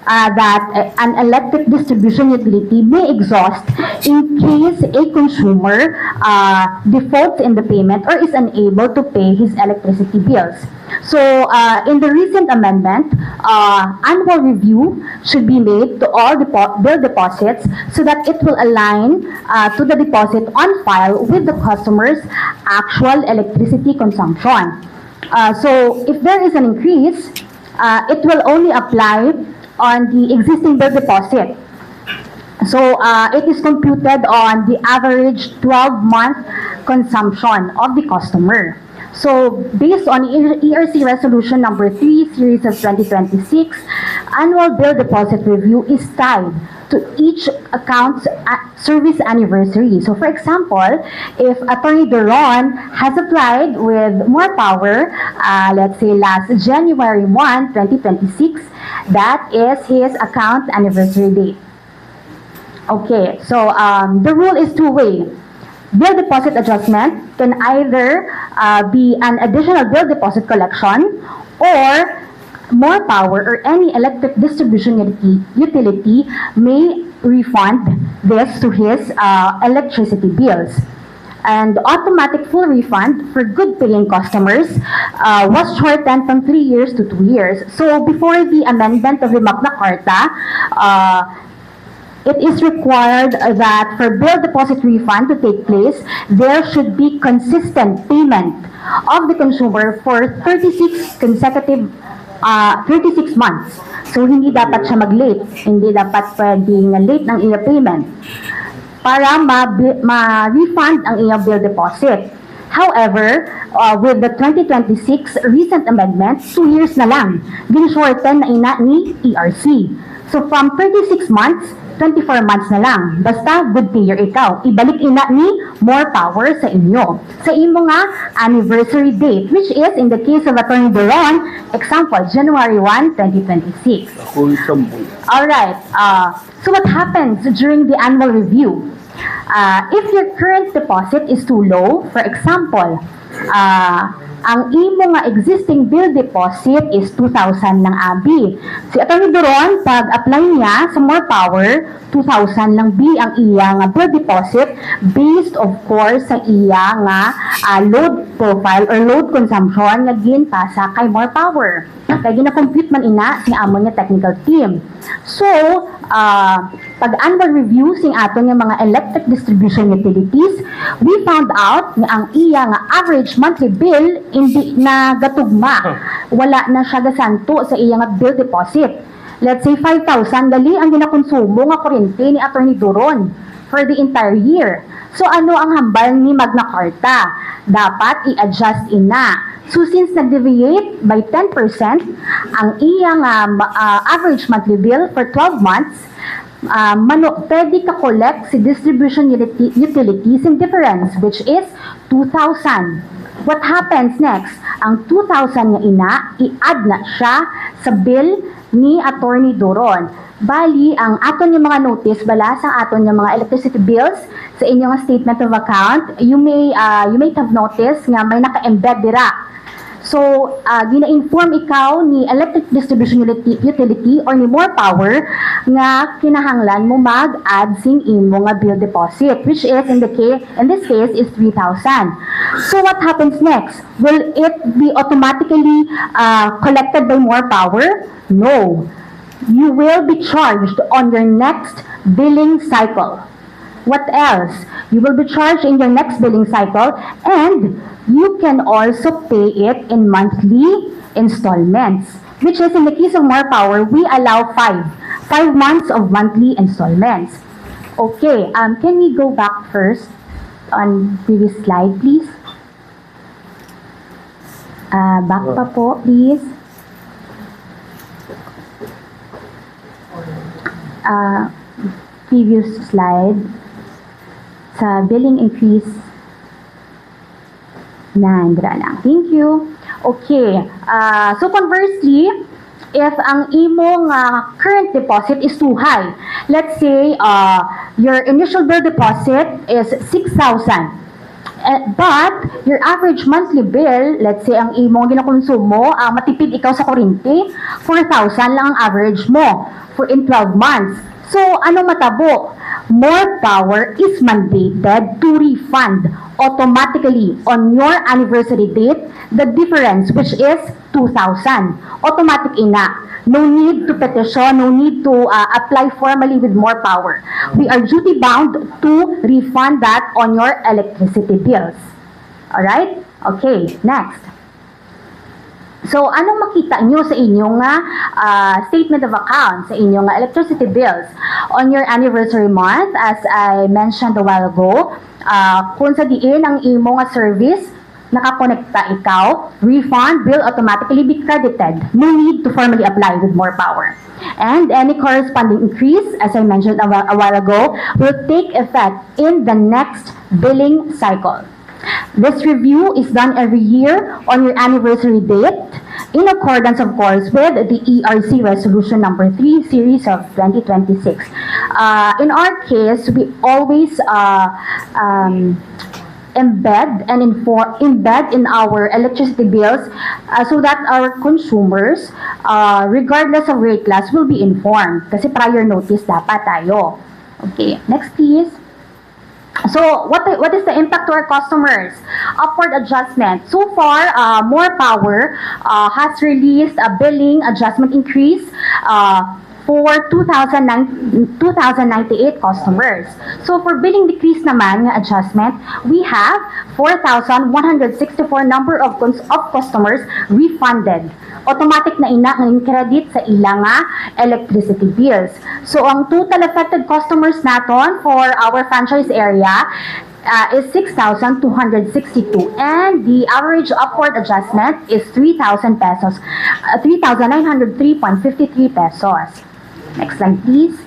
that an electric distribution utility may exhaust in case a consumer defaults in the payment or is unable to pay his electricity bills. So, in the recent amendment, annual review should be made to all bill deposits so that it will align to the deposit on file with the customer's actual electricity consumption. So, if there is an increase, it will only apply on the existing bill deposit. So, it is computed on the average 12-month consumption of the customer. So, based on ERC Resolution number 3, Series of 2026, annual bill deposit review is tied to each account's service anniversary. So, for example, if Attorney Doron has applied with more power, let's say last January 1, 2026, that is his account anniversary date. Okay, so the rule is two-way. Bill deposit adjustment can either be an additional bill deposit collection or more power or any electric distribution utility may refund this to his electricity bills. And automatic full refund for good paying customers was shortened from 3 years to 2 years. So before the amendment of the Magna Carta, it is required that for bill deposit refund to take place, there should be consistent payment of the consumer for 36 consecutive 36 months. So, hindi dapat siya mag-late. Hindi dapat pwedeng late ng iyong payment para ma-refund ang iyong bill deposit. However, with the 2026 recent amendment, 2 years na lang, gin-shorten na ina ni ERC. So, from 36 months, 24 months na lang. Basta good payer ikaw. Ibalik ina ni more power sa inyo. Sa imo nga anniversary date, which is in the case of Attorney Doron, example, January 1, 2026. Alright, so what happens during the annual review? If your current deposit is too low, for example, ang imo nga existing bill deposit is 2,000 lang abi. Si Atty. Doron, pag apply niya sa more power, 2,000 lang bi ang iya nga bill deposit based of course sa iya nga load profile or load consumption nga ginpasa kay more power. Kaya gina-compute man ina sing amo nga technical team. So, pag annual review sing ato nga mga electric distribution utilities, we found out nga ang iya nga average monthly bill hindi na gatugma. Wala na siya gasanto sa iya nga bill deposit. Let's say 5,000 gali ang ginakonsumo nga kuryente ni Attorney Doron for the entire year. So ano ang hambal ni Magna Carta? Dapat i-adjust ina. So since nag-deviate by 10% ang iyang average monthly bill for 12 months, pwede ka-collect si distribution utilities in difference, which is 2,000. What happens next? Ang 2,000 nga ina, i-add na siya sa bill ni Attorney Doron. Bali, ang aton yung mga notice, balas ang aton yung mga electricity bills sa inyong statement of account, you may have noticed nga may naka-embed dira. So, gina-inform ikaw ni electric distribution utility or ni more power nga kinahanglan mo mag-add sing imo nga bill deposit, which is in this case is 3,000. So, what happens next? Will it be automatically collected by more power? No. You will be charged on your next billing cycle. What else? You will be charged in your next billing cycle, and you can also pay it in monthly installments, which is in the case of more power, we allow 5 months of monthly installments. Okay, can we go back first on previous slide, please? Back pa po, please. Previous slide. Sa billing increase na, Andra lang. Thank you. Okay. So conversely, if ang imong current deposit is too high, let's say your initial bill deposit is 6,000 But, your average monthly bill, let's say, ang imong ginakonsumo, matipid ikaw sa kuryente, 4,000 lang ang average mo in 12 months. So, ano matabo? More Power is mandated to refund automatically on your anniversary date the difference, which is 2,000. Automatic ina. No need to petition, no need to apply formally with More Power. We are duty bound to refund that on your electricity bills. Alright? Okay, next. So, anong makita nyo sa inyong statement of account, sa inyong electricity bills on your anniversary month? As I mentioned a while ago, kung sa diin ang imong service, nakakonekta ikaw, refund will automatically be credited. No need to formally apply with More Power. And any corresponding increase, as I mentioned a while ago, will take effect in the next billing cycle. This review is done every year on your anniversary date in accordance, of course, with the ERC Resolution number 3 series of 2026. In our case, we always embed in our electricity bills so that our consumers, regardless of rate class, will be informed. Kasi prior notice dapat tayo. Okay, next please. So, what is the impact to our customers? Upward adjustment. So far, More Power has released a billing adjustment increase for 2,098 customers. So, for billing decrease naman nga adjustment, we have 4,164 number of customers refunded. Automatic na ina ng credit sa ilang electricity bills. So, ang total affected customers naton for our franchise area is 6,262, and the average upward adjustment is 3,000 pesos, 3,903.53 pesos. Next slide, please.